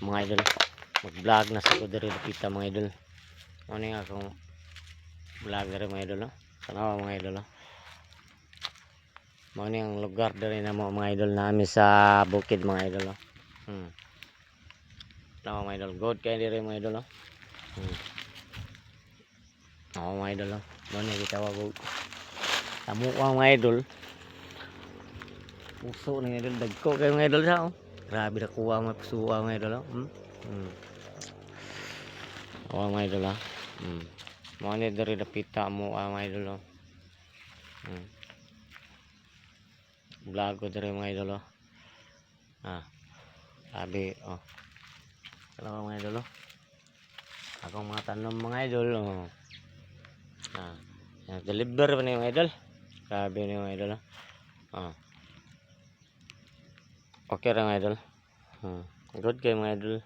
mga idol, mag-vlog na sa ko diri dapita mga idol. Ano nga akong vlog diri mga idol, no? Tanawa mga idol, no? Mao ni ang lugar diri na mga idol namin sa bukid mga idol, no? Tanawa mga idol, good kay diri mga idol, no? Oo mga idol, no? Mao ni gitawag og tamuwa mga idol. Puso ni idol, dagko kay mga idol sa, oh. Grabe na kuha mga puso mga idol, no? Oo mga idol, ha. Mao ni diri dapita mo mga idol, no? Vlog ko diri mga idol, oh. Sabi, oh. Hello mga idol, oh. Akong mga tanom mga idol, oh. Deliver pa ni mga idol. Grabe ni mga idol, oh. Okay ra mga idol. Good kay mga idol.